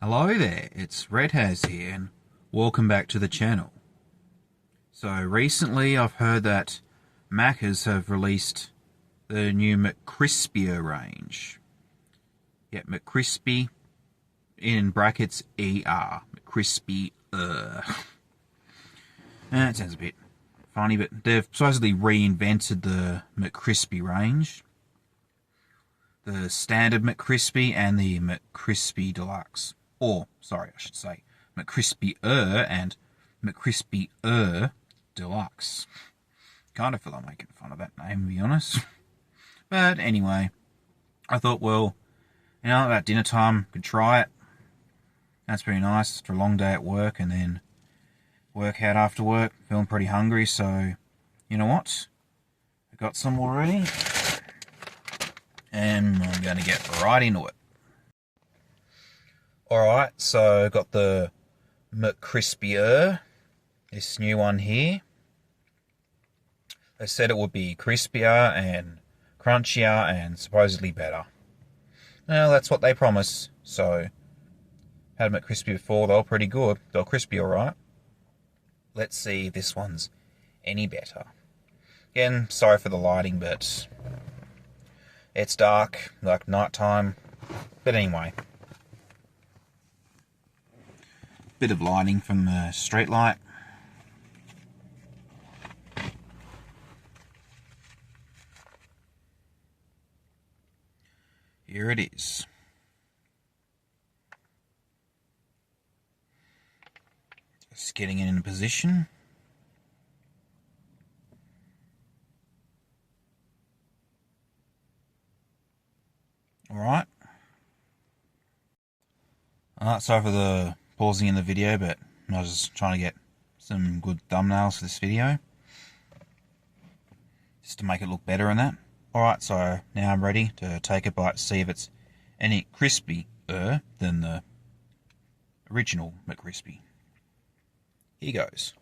Hello there, it's Red Has here, and welcome back to the channel. So recently I've heard that Maccas have released the new McCrispier range. Yeah, McCrispy, in brackets ER, McCrispy. That sounds a bit funny, but they've supposedly reinvented the McCrispy range. The standard McCrispy and the McCrispy Deluxe. Or, sorry, I should say, McCrispier and McCrispier Deluxe. Kind of feel like making fun of that name, to be honest. But anyway, I thought, well, about dinner time, could try it. That's pretty nice after a long day at work and then work out after work. Feeling pretty hungry, so you know what? I got some already. And I'm going to get right into it. Alright, so I've got the McCrispier, this new one here. They said it would be crispier and crunchier and supposedly better. Well, that's what they promise. So, had a McCrispy before, they were pretty good. They were crispy alright. Let's see if this one's any better. Again, sorry for the lighting, but it's dark, like nighttime. But anyway. Bit of lighting from the street light. Here it is. Just getting it in a position. Alright. Sorry for the pausing in the video, but I was just trying to get some good thumbnails for this video. Just to make it look better and that. Alright, so now I'm ready to take a bite to see if it's any crispier than the original McCrispy. Here goes.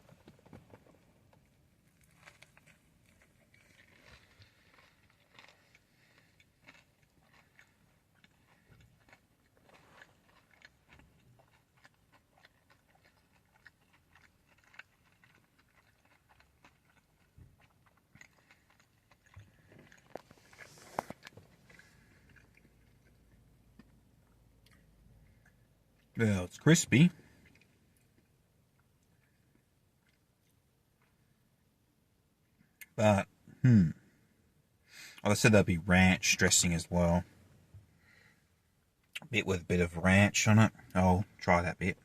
Well, it's crispy. But, well, I said there'd be ranch dressing as well. A bit with a bit of ranch on it. I'll try that bit.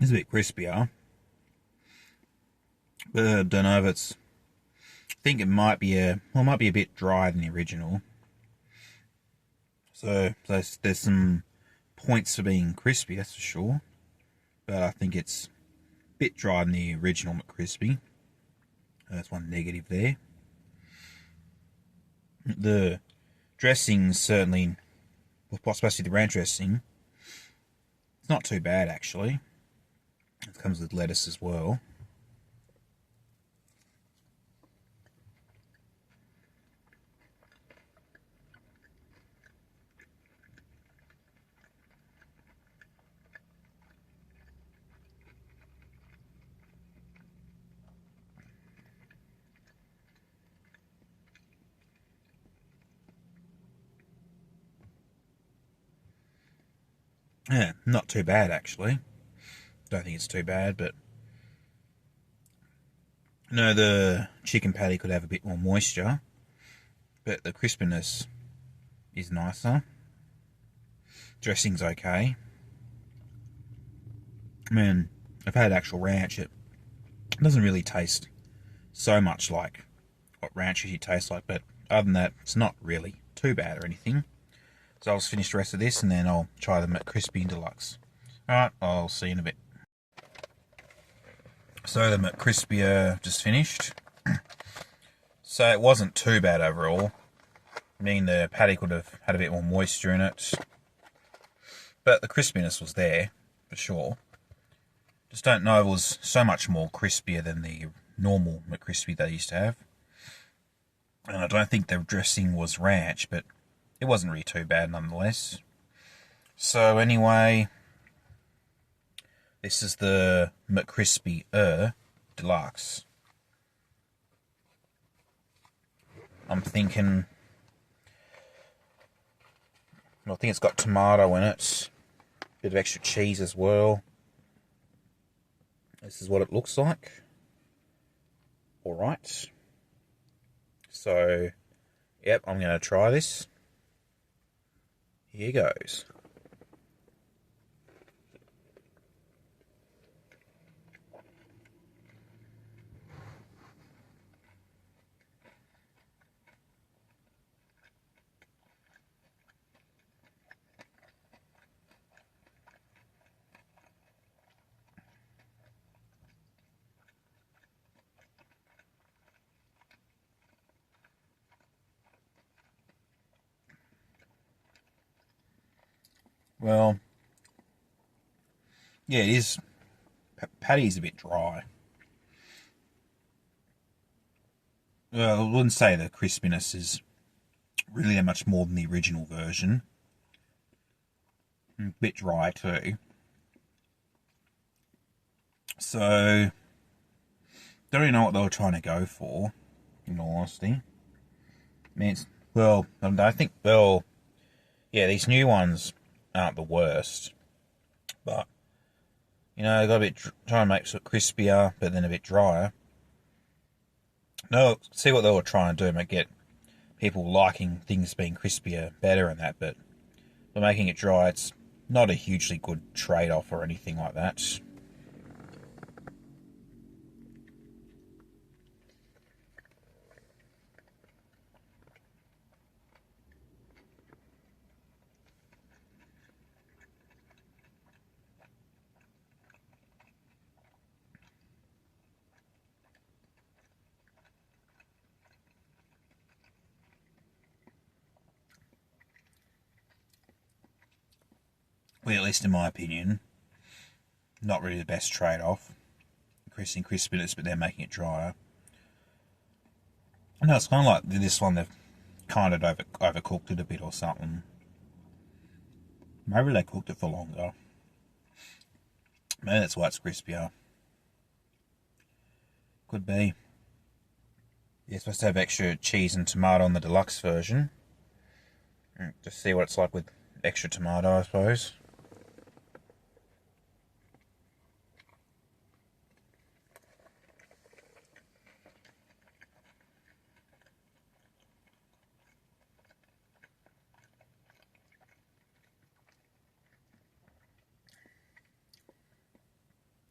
It's a bit crispier. But I don't know if it's... I think it might be it might be a bit drier than the original. So there's some points for being crispy, that's for sure. But I think it's a bit drier than the original McCrispy. That's one negative there. The dressing certainly, especially the ranch dressing, it's not too bad actually. It comes with lettuce as well. Yeah, not too bad actually. Don't think it's too bad, but no, the chicken patty could have a bit more moisture, but the crispiness is nicer. Dressing's okay. I mean, I've had actual ranch. It doesn't really taste so much like what ranch usually tastes like, but other than that, it's not really too bad or anything. So I'll just finish the rest of this and then I'll try the McCrispy Deluxe. Alright, I'll see you in a bit. So the McCrispy just finished. So it wasn't too bad overall. I mean, the patty could have had a bit more moisture in it. But the crispiness was there, for sure. Just don't know if it was so much more crispier than the normal McCrispy they used to have. And I don't think the dressing was ranch, but it wasn't really too bad nonetheless. So anyway, this is the McCrispy Deluxe. I'm thinking, I think it's got tomato in it, bit of extra cheese as well. This is what it looks like. Alright. So, yep, I'm going to try this. Here goes. Well, yeah, it is. Patty's a bit dry. Well, I wouldn't say the crispiness is really that much more than the original version. A bit dry too. So, don't really know what they were trying to go for, in all honesty. I mean, I think, yeah, these new ones aren't the worst, but you know, they got a bit trying to make it crispier, but then a bit drier. No, see what they were trying to do, and get people liking things being crispier better and that, but by making it dry, it's not a hugely good trade-off or anything like that. Well, at least in my opinion, not really the best trade-off. Increasing crispiness, but they're making it drier. No, it's kind of like this one, they've kind of overcooked it a bit or something. Maybe they cooked it for longer. Maybe that's why it's crispier. Could be. You're supposed to have extra cheese and tomato on the deluxe version. Just see what it's like with extra tomato, I suppose.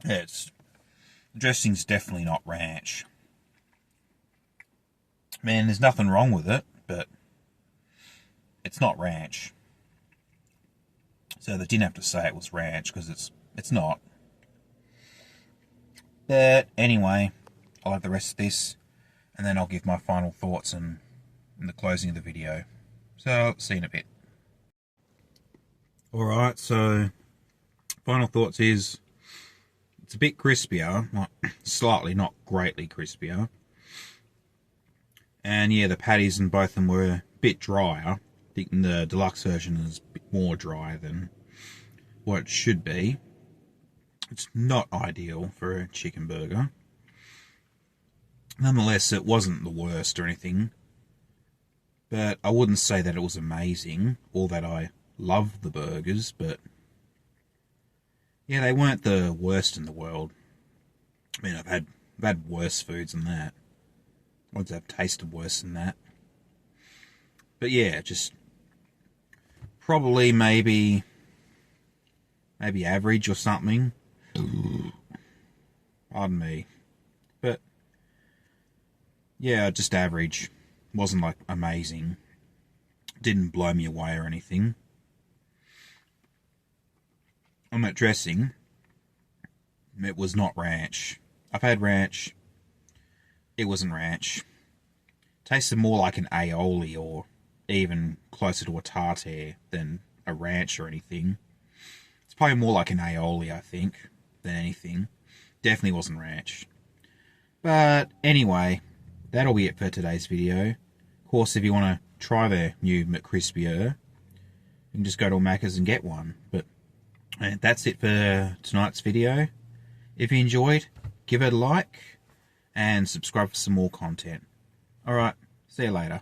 Yeah, the dressing's definitely not ranch. Man, there's nothing wrong with it, but it's not ranch. So they didn't have to say it was ranch, because it's not. But anyway, I'll have the rest of this, and then I'll give my final thoughts in the closing of the video. So, I'll see you in a bit. Alright, so final thoughts is it's a bit crispier, slightly, not greatly crispier. And yeah, the patties in both of them were a bit drier. I think the deluxe version is a bit more dry than what it should be. It's not ideal for a chicken burger. Nonetheless, it wasn't the worst or anything. But I wouldn't say that it was amazing, or that I loved the burgers, but yeah, they weren't the worst in the world. I mean, I've had worse foods than that. Ones have tasted worse than that. But yeah, just probably maybe average or something. Pardon me. But yeah, just average. Wasn't like amazing. Didn't blow me away or anything. On that dressing, it was not ranch. I've had ranch. It wasn't ranch. Tasted more like an aioli or even closer to a tartare than a ranch or anything. It's probably more like an aioli, I think, than anything. Definitely wasn't ranch. But anyway, that'll be it for today's video. Of course, if you want to try the new McCrispy, you can just go to Macca's and get one. But that's it for tonight's video. If you enjoyed, give it a like and subscribe for some more content. Alright, see you later.